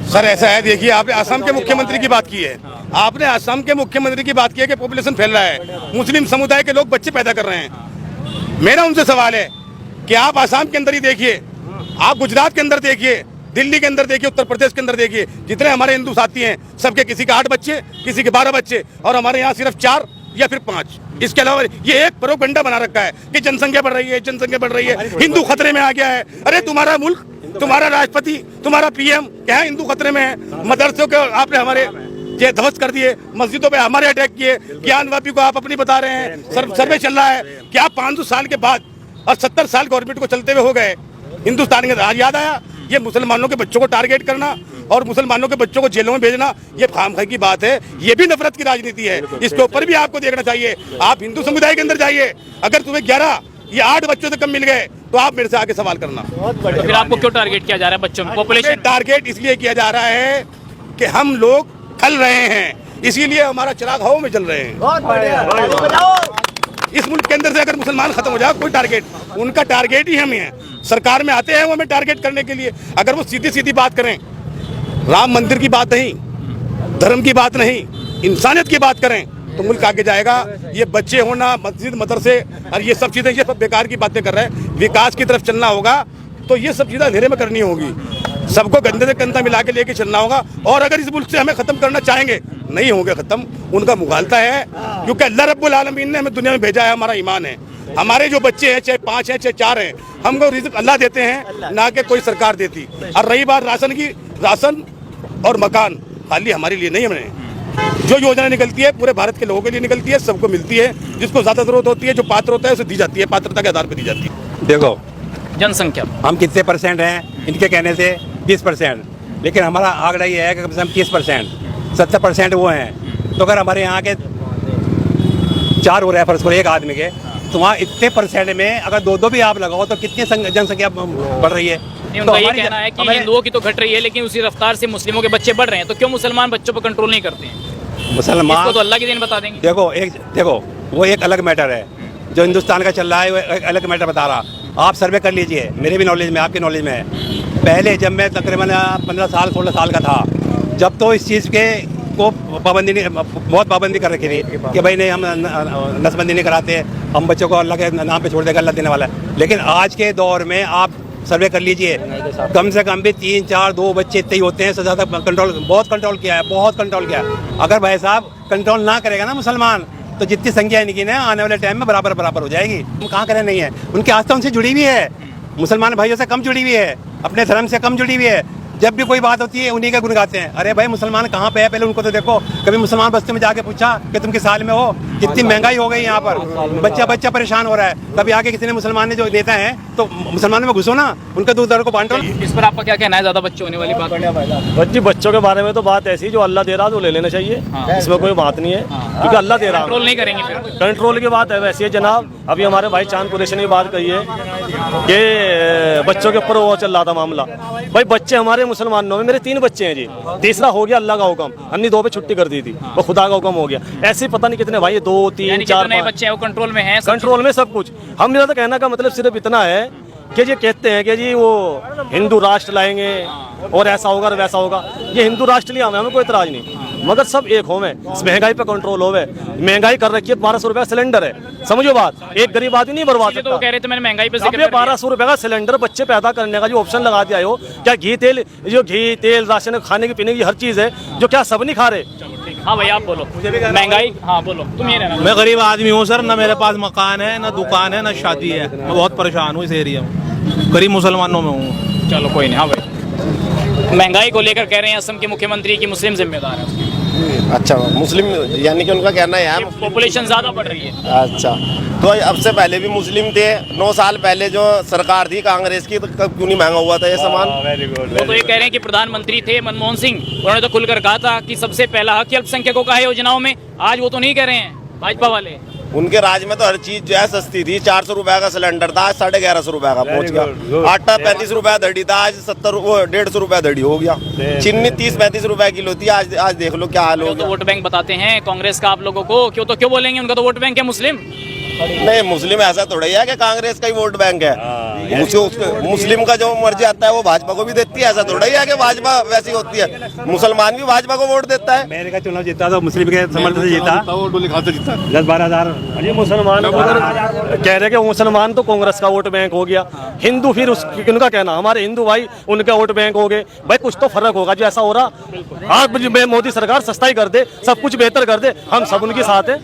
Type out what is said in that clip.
Sir ऐसा है, देखिए आपने असम के मुख्यमंत्री की बात की है, आपने असम के मुख्यमंत्री की बात की है कि पॉपुलेशन फैल रहा है, मुस्लिम समुदाय के लोग बच्चे पैदा कर रहे हैं। मेरा उनसे सवाल है कि आप असम के अंदर ही देखिए, आप गुजरात के अंदर देखिए, दिल्ली के अंदर देखिए, उत्तर प्रदेश के अंदर देखिए, जितने हमारे हिंदू साथी हैं सबके किसी के 8 बच्चे, किसी के 12 बच्चे, और हमारे यहाँ सिर्फ 4 या फिर 5। इसके अलावा ये एक प्रोपेगेंडा बना रखा है कि जनसंख्या बढ़ रही है, जनसंख्या बढ़ रही है, हिंदू खतरे में आ गया है। अरे तुम्हारा मुल्क, तुम्हारा राष्ट्रपति, तुम्हारा पीएम क्या है हिंदू खतरे में है? मदरसों के आपने हमारे ये ध्वस्त कर दिए, मस्जिदों पे हमारे अटैक किए, ज्ञानवापी को आप अपनी बता रहे हैं, सर्वे चल रहा है कि आप 500 साल के बाद और 70 साल गवर्नमेंट को चलते हुए हो गए, हिंदुस्तान के आज याद आया ये मुसलमानों के बच्चों को टारगेट करना और मुसलमानों के बच्चों को जेलों में भेजना, ये खामखा की बात है, ये भी नफरत की राजनीति है। इसके ऊपर भी आपको देखना चाहिए। आप हिंदू समुदाय के अंदर जाइए, अगर तुम्हें 11 या 8 बच्चों से कम मिल गए तो आप मेरे से आके सवाल करना। तो फिर आपको क्यों टारगेट किया जा रहा है बच्चों में? पॉपुलेशन टारगेट इसलिए किया जा रहा है कि हम लोग खल रहे हैं, इसीलिए हमारा चिराग हवा में जल रहे हैं। इस मुल्क के अंदर से अगर मुसलमान खत्म हो जाए, कोई टारगेट, उनका टारगेट ही हम है। सरकार में आते हैं वो हमें टारगेट करने के लिए। अगर वो सीधी सीधी बात करें, राम मंदिर की बात नहीं, धर्म की बात नहीं, इंसानियत की बात करें तो मुल्क आगे जाएगा। ये बच्चे होना, मस्जिद, मदरसे और ये सब चीजें, ये सब बेकार की बातें कर रहे हैं। विकास की तरफ चलना होगा तो ये सब चीजें अंधेरे में करनी होगी, सबको कंधे से कंधा मिला के लेके चलना होगा। और अगर इस मुल्क से हमें खत्म करना चाहेंगे, नहीं होंगे खत्म, उनका मुगालता है, क्योंकि अल्लाह रब्बुल आलमीन ने हमें दुनिया में भेजा है, हमारा ईमान है। हमारे जो बच्चे हैं, चाहे 5 हैं चाहे 4 हैं, हमको रिज़्क़ अल्लाह देते हैं, ना कि कोई सरकार देती। और रही बात राशन की, राशन और मकान खाली हमारे लिए नहीं, हमने जो योजना निकलती है पूरे भारत के लोगों के लिए निकलती है, सबको मिलती है, जिसको ज्यादा जरूरत होती है, जो पात्र होता है उसे दी जाती है, पात्रता के आधार पर दी जाती है। देखो जनसंख्या हम कितने % हैं, इनके कहने से 20%, लेकिन हमारा आंकड़ा ये है कि कम से कम 30%, 70% वो हैं। तो अगर हमारे यहाँ के 4 हो रहे हैं फर्ज को एक आदमी के, तो वहाँ इतने % में अगर 2-2 भी आप लगाओ तो कितनी जनसंख्या बढ़ रही है। उनका ये कहना है कि हिंदुओं की तो घट रही है, लेकिन उसी रफ्तार से मुस्लिमों के बच्चे बढ़ रहे हैं, तो क्यों मुसलमान बच्चों पर कंट्रोल नहीं करते हैं? मुसलमान तो अल्लाह के दिन बता देंगे। देखो वो एक अलग मैटर है, जो हिंदुस्तान का चल रहा है वो एक अलग मैटर बता रहा। आप सर्वे कर लीजिए, मेरे भी नॉलेज में, आपके नॉलेज में है। पहले जब मैं तकरीबन 15 साल 16 साल का था, जब तो इस चीज़ के को पाबंदी नहीं, बहुत पाबंदी कर रखी थी कि भाई नहीं, हम नसबंदी नहीं कराते, हम बच्चों को अल्लाह के नाम पे छोड़ देगा, अल्लाह देने वाला है। लेकिन आज के दौर में आप सर्वे कर लीजिए, कम से कम भी 3, 4, 2 बच्चे इतने ही होते हैं। सबसे ज़्यादा कंट्रोल, बहुत कंट्रोल किया है, बहुत कंट्रोल किया है। अगर भाई साहब कंट्रोल ना करेगा ना मुसलमान, तो जितनी संख्या इनकी ना आने वाले टाइम में बराबर हो जाएगी। हम कहाँ करें नहीं है, उनकी आस्था उनसे जुड़ी हुई है, मुसलमान भाइयों से कम जुड़ी हुई है, अपने धर्म से कम जुड़ी हुई है। जब भी कोई बात होती है उन्हीं का गुण गाते हैं। अरे भाई मुसलमान कहाँ पे है, पहले उनको तो देखो। कभी मुसलमान बस्ती में जाके पूछा कि तुम किस हाल में हो? कितनी महंगाई हो गई यहाँ पर, बच्चा परेशान हो रहा है। कभी आके किसी ने मुसलमान ने जो नेता हैं तो मुसलमानों में घुसो ना, उनका दूध दर को बांटो। इस पर आपका क्या कहना है? ज्यादा बच्चे होने वाली बात? बच्चों के बारे में तो बात ऐसी, जो अल्लाह दे रहा है तो ले लेना चाहिए, इसमें कोई बात नहीं है, क्योंकि अल्लाह दे रहा है। कंट्रोल नहीं करेंगे फिर? कंट्रोल की बात है वैसे जनाब। अभी हमारे भाई चांद कुरैशी ने बात कही है कि बच्चों के ऊपर वो चल रहा था मामला। भाई बच्चे हमारे मुसलमानों में, मेरे 3 बच्चे हैं जी, तीसरा हो गया अल्लाह का हुक्म, अन्य 2 पे छुट्टी कर दी थी, वो खुदा का हुक्म हो गया। ऐसे पता नहीं कितने भाई, 2, 3, 4 बच्चे हैं वो कंट्रोल में हैं, कंट्रोल में सब कुछ। हम मेरा तो कहना का मतलब सिर्फ इतना है कि ये कहते हैं कि जी वो हिंदू राष्ट्र लाएंगे और ऐसा होगा और वैसा होगा। ये हिंदू राष्ट्र लिया हमें कोई इतराज नहीं, मगर सब एक हो में, महंगाई पे कंट्रोल होवे। महंगाई कर रखी है, 1200 रुपए का सिलेंडर है, समझो बात। एक गरीब आदमी नहीं बर्बाद सकता। तो कह रहे थे मैंने महंगाई पे 1200 रुपए का सिलेंडर बच्चे पैदा करने का जो ऑप्शन लगा दिया हो, क्या घी तेल राशन खाने की पीने की हर चीज है, जो क्या सब नहीं खा रहे? हाँ भाई आप बोलो। महंगाई, हाँ बोलो तुम। ये रहना, मैं गरीब आदमी हूँ सर, ना मेरे पास मकान है, ना दुकान है, ना शादी है। मैं बहुत परेशान हूँ इस एरिया में, गरीब मुसलमानों में हूँ। चलो कोई नहीं। हाँ भाई, महंगाई को लेकर कह रहे हैं असम के मुख्यमंत्री की मुस्लिम जिम्मेदार है उसकी। अच्छा, मुस्लिम यानी कि उनका कहना है पॉपुलेशन ज्यादा बढ़ रही है। अच्छा, तो अब से पहले भी मुस्लिम थे। 9 साल पहले जो सरकार थी कांग्रेस की, तो कब क्यों नहीं महंगा हुआ था ये सामान? वो तो ये कह रहे हैं कि प्रधानमंत्री थे मनमोहन सिंह, उन्होंने तो खुलकर कहा था कि सबसे पहला हक अल्पसंख्यकों का है योजनाओं में। आज वो तो नहीं कह रहे हैं भाजपा वाले। उनके राज में तो हर चीज जो है सस्ती थी। 400 रुपए का सिलेंडर था, आज 1150 रुपए का पहुंच गया। आटा 35 रुपए धड़ी था, आज 150 रुपए धड़ी हो गया। चीनी 30-35 रुपए किलो थी, आज देख लो क्या हाल हो गया। वोट बैंक बताते हैं कांग्रेस का आप लोगों को, क्यों बोलेंगे? उनका तो वोट बैंक है मुस्लिम। नहीं, मुस्लिम ऐसा थोड़ा ही है कि कांग्रेस का ही वोट बैंक है। मुस्लिम का जो मर्जी आता है वो भाजपा को भी देती है, ऐसा थोड़ा ही है कि भाजपा वैसी होती है। मुसलमान भी भाजपा को वोट देता है। मेरे का चुनाव जीता तो मुस्लिम के समर्थन से जीता, 10-12 हज़ार। ये मुसलमान अगर कह रहे कि मुसलमान तो कांग्रेस का वोट बैंक हो गया, हिंदू फिर उनका कहना हमारे हिंदू भाई उनका वोट बैंक हो गए। भाई कुछ तो फर्क होगा जो ऐसा हो रहा। आज मोदी सरकार सस्ताई कर दे, सब कुछ बेहतर कर दे, हम सब उनके साथ हैं।